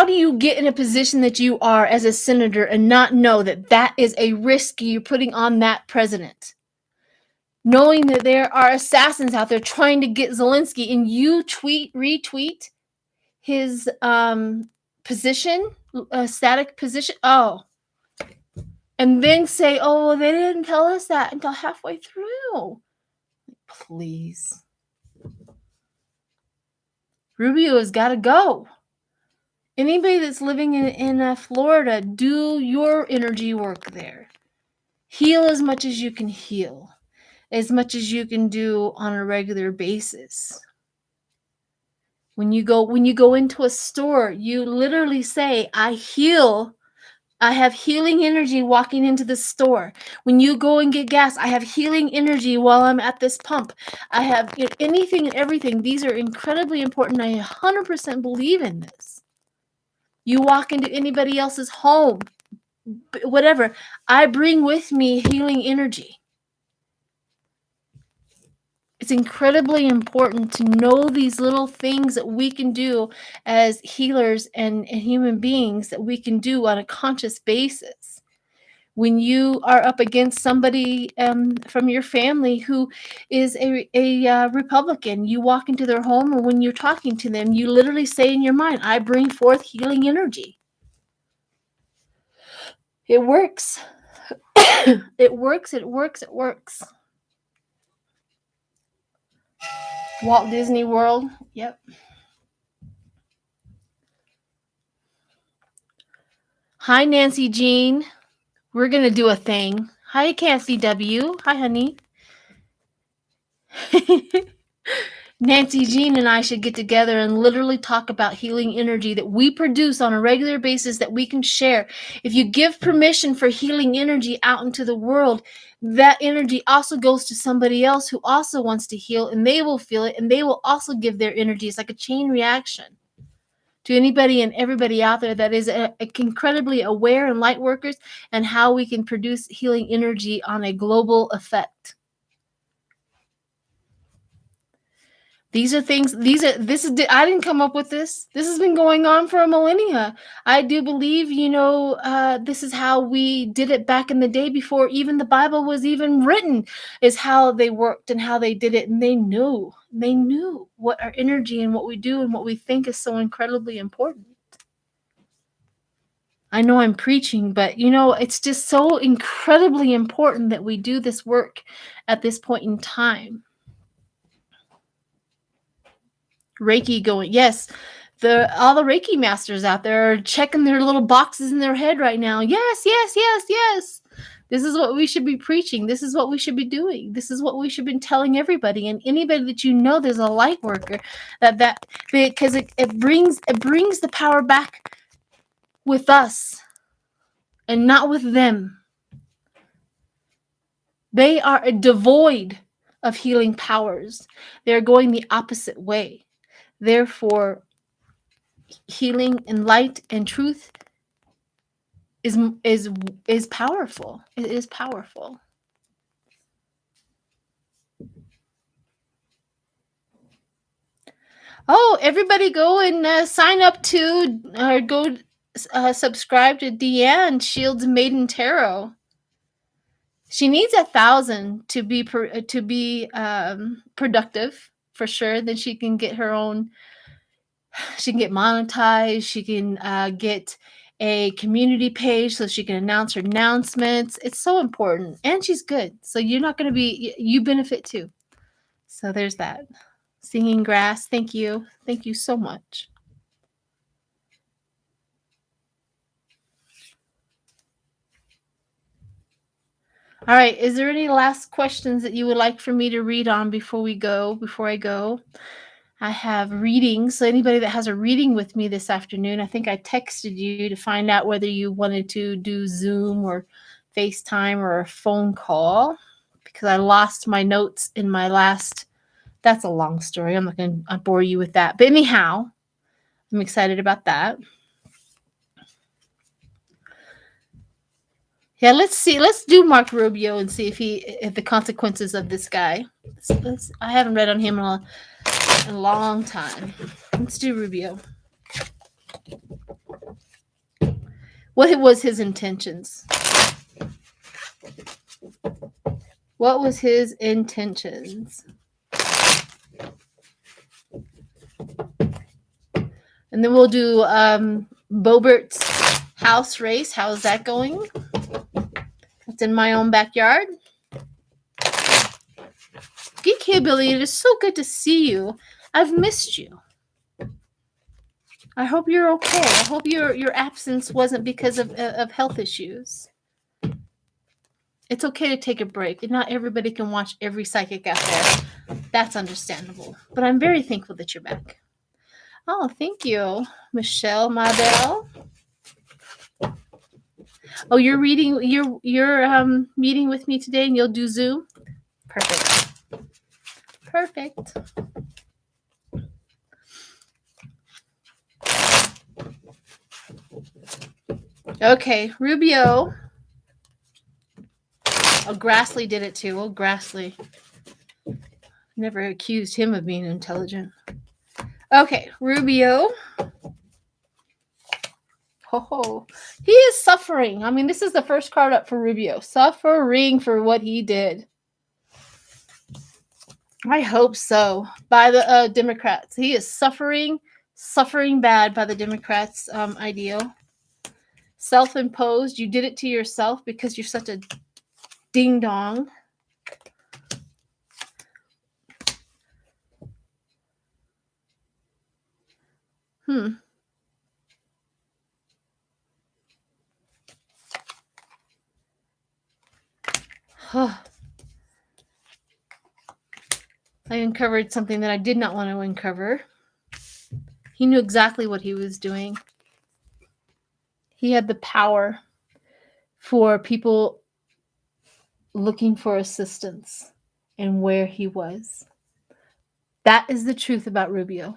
do you get in a position that you are as a senator and not know that that is a risk you're putting on that president? Knowing that there are assassins out there trying to get Zelensky, and you retweet his position, static position. Oh, and then say, oh, well, they didn't tell us that until halfway through. Please. Rubio has got to go. Anybody that's living in Florida, do your energy work there. Heal as much as you can heal, as much as you can do on a regular basis. When you go into a store, you literally say, I heal. I have healing energy walking into the store. When you go and get gas, I have healing energy while I'm at this pump. I have anything and everything. These are incredibly important. I 100% believe in this. You walk into anybody else's home, whatever, I bring with me healing energy. It's incredibly important to know these little things that we can do as healers and human beings that we can do on a conscious basis. When you are up against somebody from your family who is a Republican, you walk into their home, and when you're talking to them, you literally say in your mind, I bring forth healing energy. It works. It works. It works. It works. Walt Disney World. Yep. Hi, Nancy Jean. We're going to do a thing. Hi, Kathy W. Hi, honey. Nancy Jean and I should get together and literally talk about healing energy that we produce on a regular basis that we can share. If you give permission for healing energy out into the world, that energy also goes to somebody else who also wants to heal, and they will feel it, and they will also give their energy. It's like a chain reaction. To anybody and everybody out there that is incredibly aware and light workers, and how we can produce healing energy on a global effect. These are things, I didn't come up with this. This has been going on for a millennia. I do believe, this is how we did it back in the day before even the Bible was even written, is how they worked and how they did it. And they knew what our energy and what we do and what we think is so incredibly important. I know I'm preaching, but you know, it's just so incredibly important that we do this work at this point in time. Reiki going, yes. All the Reiki masters out there are checking their little boxes in their head right now. Yes, yes, yes, yes. This is what we should be preaching. This is what we should be doing. This is what we should be telling everybody. And anybody that you know there's a light worker that because it brings the power back with us and not with them. They are devoid of healing powers. They're going the opposite way. Therefore, healing and light and truth is is powerful. It is powerful. Oh, everybody go and sign up to or go subscribe to Deanne Shields Maiden Tarot. She needs 1,000 to be productive for sure. Then she can get her own. She can get monetized. She can get a community page so she can announce her announcements. It's so important, and she's good. So you're not going to be you benefit too. So there's that. Singing grass. Thank you. Thank you so much. All right. Is there any last questions that you would like for me to read on before I go? I have readings. So anybody that has a reading with me this afternoon, I think I texted you to find out whether you wanted to do Zoom or FaceTime or a phone call because I lost my notes in my last. That's a long story. I'm not going to bore you with that. But anyhow, I'm excited about that. Yeah, let's see. Let's do Mark Rubio and see if the consequences of this guy. I haven't read on him in a long time. Let's do Rubio. What was his intentions? What was his intentions? And then we'll do Bobert's house race. How's that going? It's in my own backyard. Geek Hillbilly, it is so good to see you. I've missed you. I hope you're okay. I hope your absence wasn't because of health issues. It's okay to take a break. And not everybody can watch every psychic out there. That's understandable. But I'm very thankful that you're back. Oh, thank you, Michelle Mabel. Oh, you're meeting with me today and you'll do Zoom? Perfect. Perfect. Okay, Rubio. Oh, Grassley did it too. Oh, Grassley. Never accused him of being intelligent. Okay, Rubio. Ho. He is suffering. I mean, this is the first card up for Rubio. Suffering for what he did. I hope so. By the Democrats. He is suffering bad by the Democrats' ideal. Self-imposed. You did it to yourself because you're such a ding-dong. I uncovered something that I did not want to uncover. He knew exactly what he was doing. He had the power for people looking for assistance and where he was. That is the truth about Rubio.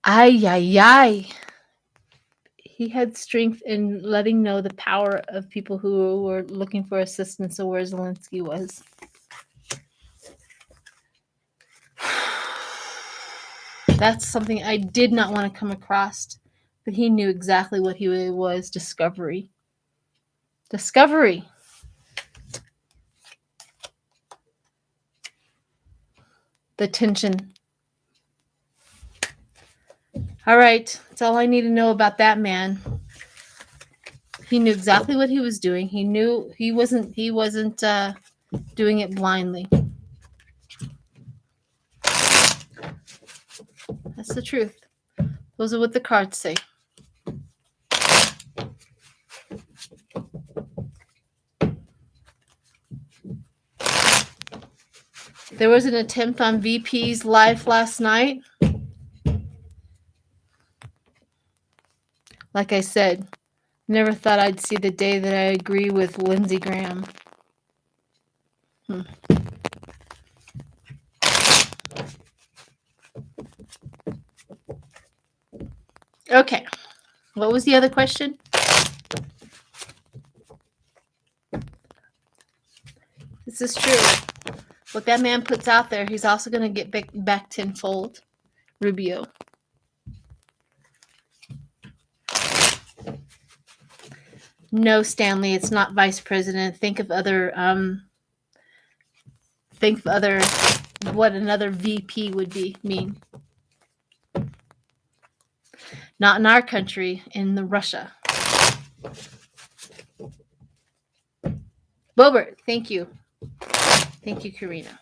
Ay. He had strength in letting know the power of people who were looking for assistance of where Zelensky was. That's something I did not want to come across. But he knew exactly what he was. Discovery. The tension. All right. That's all I need to know about that man. He knew exactly what he was doing. He knew he wasn't doing it blindly. That's the truth. Those are what the cards say. There was an attempt on VP's life last night. Like I said, never thought I'd see the day that I agree with Lindsey Graham. Okay. What was the other question? This is true. What that man puts out there, he's also going to get back tenfold. Rubio. No, Stanley, it's not vice president. Think of other what another VP would mean. Not in our country, in the Russia. Bobert, thank you. Thank you, Karina.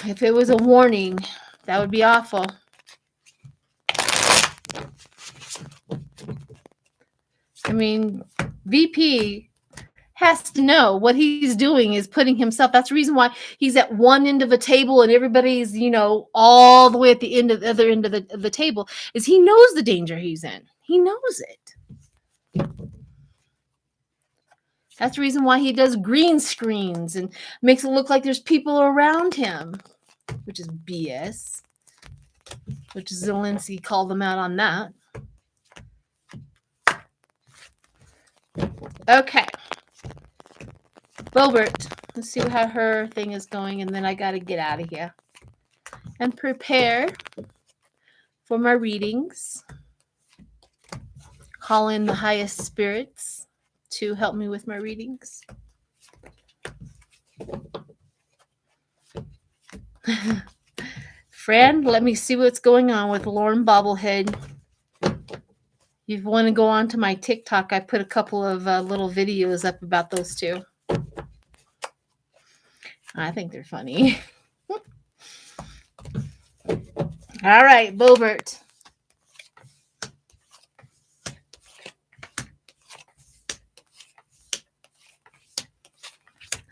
If it was a warning, that would be awful. I mean, VP has to know what he's doing is putting himself. That's the reason why he's at one end of a table and everybody's, all the way at the other end of the table, is he knows the danger he's in. He knows it. That's the reason why he does green screens and makes it look like there's people around him, which is BS, which Zelensky called them out on that. Okay. Bobert, let's see how her thing is going, and then I got to get out of here and prepare for my readings. Call in the highest spirits to help me with my readings. Friend, let me see what's going on with Lauren Bobblehead. You want to go on to my TikTok, I put a couple of little videos up about those two. I think they're funny. All right, Bobert.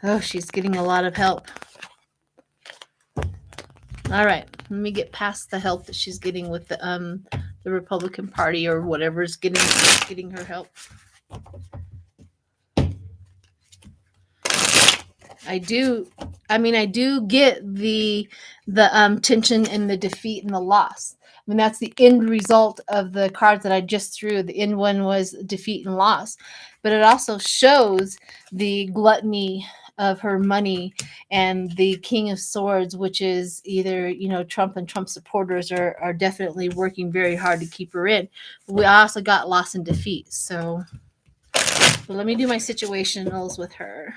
Oh, she's getting a lot of help. All right, let me get past the help that she's getting with the Republican Party or whatever's getting her help. I do get the tension and the defeat and the loss. I mean, that's the end result of the cards that I just threw. The end one was defeat and loss, but it also shows the gluttony of her money and the King of Swords, which is either, Trump and Trump supporters are definitely working very hard to keep her in. We also got loss and defeat. So let me do my situationals with her.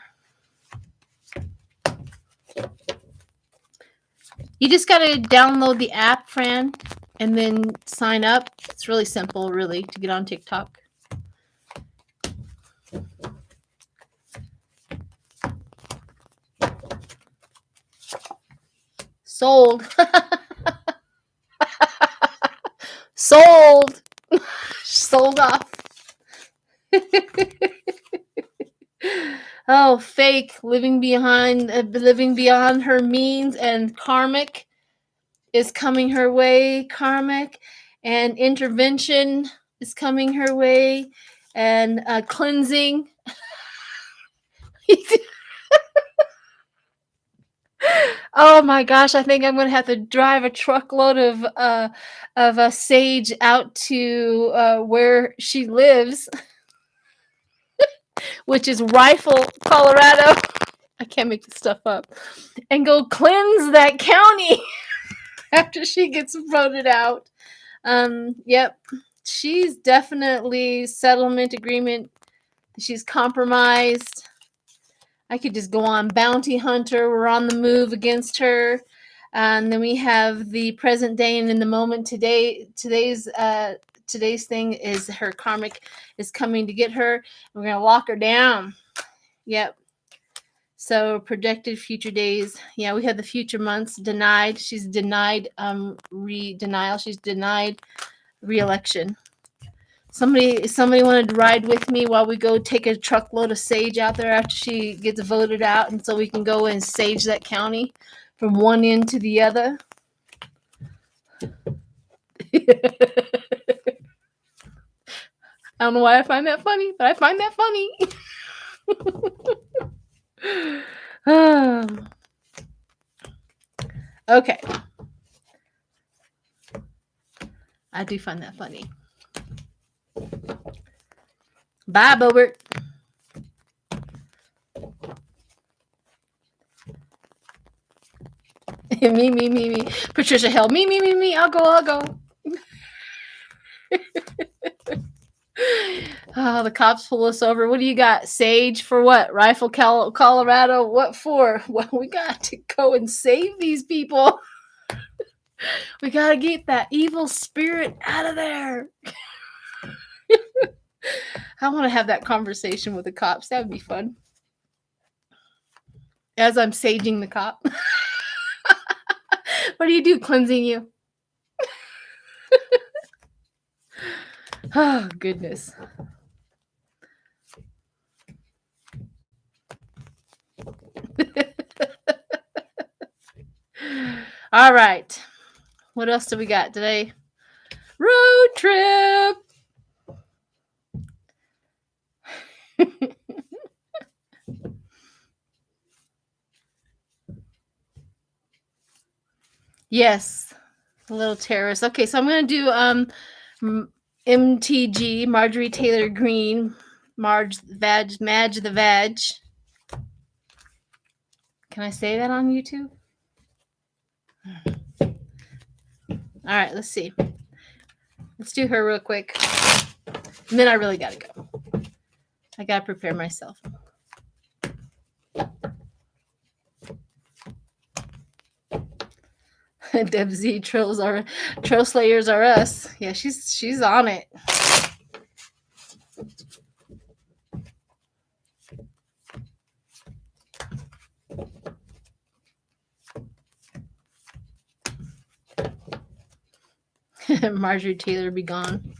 You just got to download the app, Fran, and then sign up. It's really simple, really, to get on TikTok. Sold. Sold. Sold off. Oh, fake. Living beyond her means, and karmic is coming her way. Karmic and intervention is coming her way, and cleansing. Oh my gosh, I think I'm going to have to drive a truckload of sage out to where she lives, which is Rifle, Colorado. I can't make this stuff up. And go cleanse that county after she gets voted out. Yep. She's definitely settlement agreement. She's compromised. I could just go on. Bounty hunter, we're on the move against her. And then we have the present day and in the moment today. Today's thing is her karmic is coming to get her. We're gonna lock her down. Yep. So projected future days. Yeah, we have the future months. Denied. She's denied denial. She's denied re-election. Somebody wanted to ride with me while we go take a truckload of sage out there after she gets voted out, and so we can go and sage that county from one end to the other. I don't know why I find that funny, but I find that funny. Okay. I do find that funny. Bye, Bobert. me. Patricia Hill. Me. I'll go. Oh, the cops pull us over. What do you got? Sage for what? Rifle, Colorado. What for? Well, we got to go and save these people. We got to get that evil spirit out of there. I want to have that conversation with the cops. That would be fun. As I'm saging the cop. What do you do? Cleansing you? Oh, goodness. All right. What else do we got today? Road trip. Yes. A little terrorist. Okay, so I'm going to do MTG, Marjorie Taylor Greene, Madge the Vag. Can I say that on YouTube? All right, let's see. Let's do her real quick. And then I really got to go. I got to prepare myself. Deb Z, Troll Slayers are us. Yeah, she's on it. Marjorie Taylor be gone.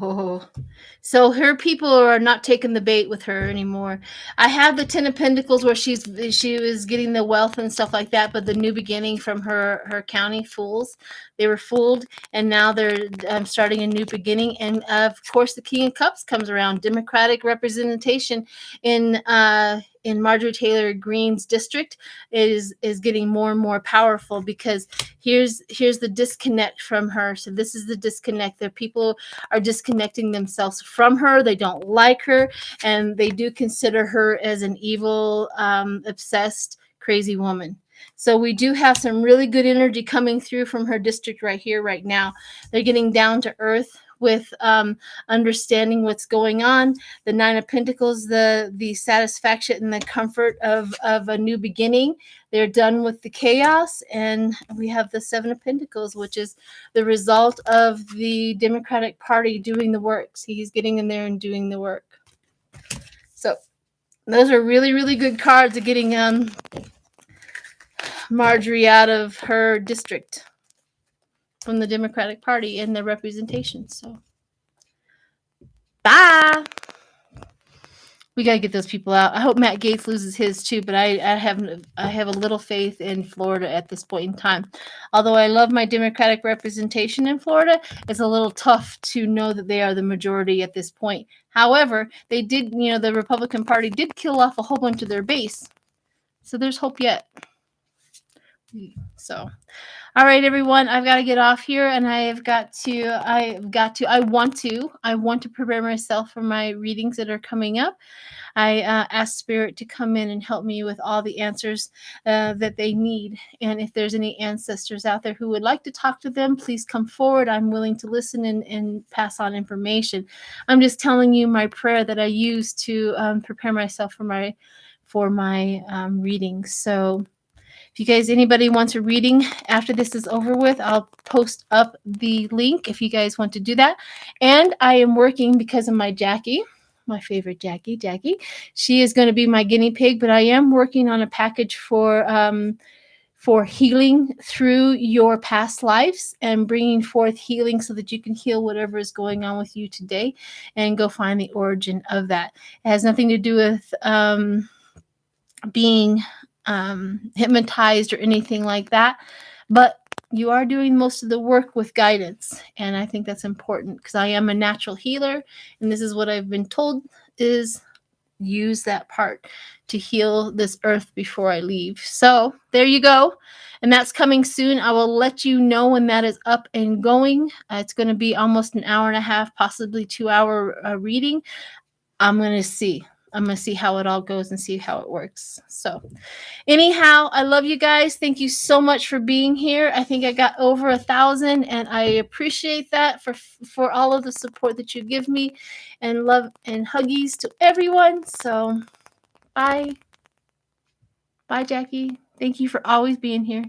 Oh, so her people are not taking the bait with her anymore. I have the 10 of Pentacles where she was getting the wealth and stuff like that, but the new beginning from her county fools, they were fooled, and now they're starting a new beginning. And of course, the King of Cups comes around, Democratic representation in Marjorie Taylor Greene's district is getting more and more powerful, because here's the disconnect from her. So this is the disconnect. The people are disconnecting themselves from her. They don't like her, and they do consider her as an evil, obsessed, crazy woman. So we do have some really good energy coming through from her district right here, right now. They're getting down to earth with understanding what's going on. The 9 of Pentacles, the satisfaction and the comfort of a new beginning. They're done with the chaos. And we have the 7 of Pentacles, which is the result of the Democratic Party doing the work. See, he's getting in there and doing the work. So those are really, really good cards of getting Marjorie out of her district from the Democratic Party and their representation. So bye. We got to get those people out. I hope Matt Gaetz loses his too, but I have a little faith in Florida at this point in time. Although I love my Democratic representation in Florida, it's a little tough to know that they are the majority at this point. However, they did, the Republican Party did kill off a whole bunch of their base. So there's hope yet. So, all right, everyone, I've got to get off here, and I want to prepare myself for my readings that are coming up. I ask Spirit to come in and help me with all the answers that they need. And if there's any ancestors out there who would like to talk to them, please come forward. I'm willing to listen and pass on information. I'm just telling you my prayer that I use to prepare myself for my readings. So if you guys, anybody wants a reading after this is over with, I'll post up the link if you guys want to do that. And I am working because of my Jackie, my favorite Jackie. She is going to be my guinea pig, but I am working on a package for healing through your past lives and bringing forth healing so that you can heal whatever is going on with you today and go find the origin of that. It has nothing to do with being hypnotized or anything like that, but you are doing most of the work with guidance, and I think that's important because I am a natural healer, and this is what I've been told is use that part to heal this earth before I leave. So there you go, and that's coming soon. I will let you know when that is up and going. It's going to be almost an hour and a half, possibly 2-hour reading. I'm going to see how it all goes and see how it works. So anyhow, I love you guys. Thank you so much for being here. I think I got over 1,000, and I appreciate that for all of the support that you give me, and love and huggies to everyone. So bye. Bye, Jackie. Thank you for always being here.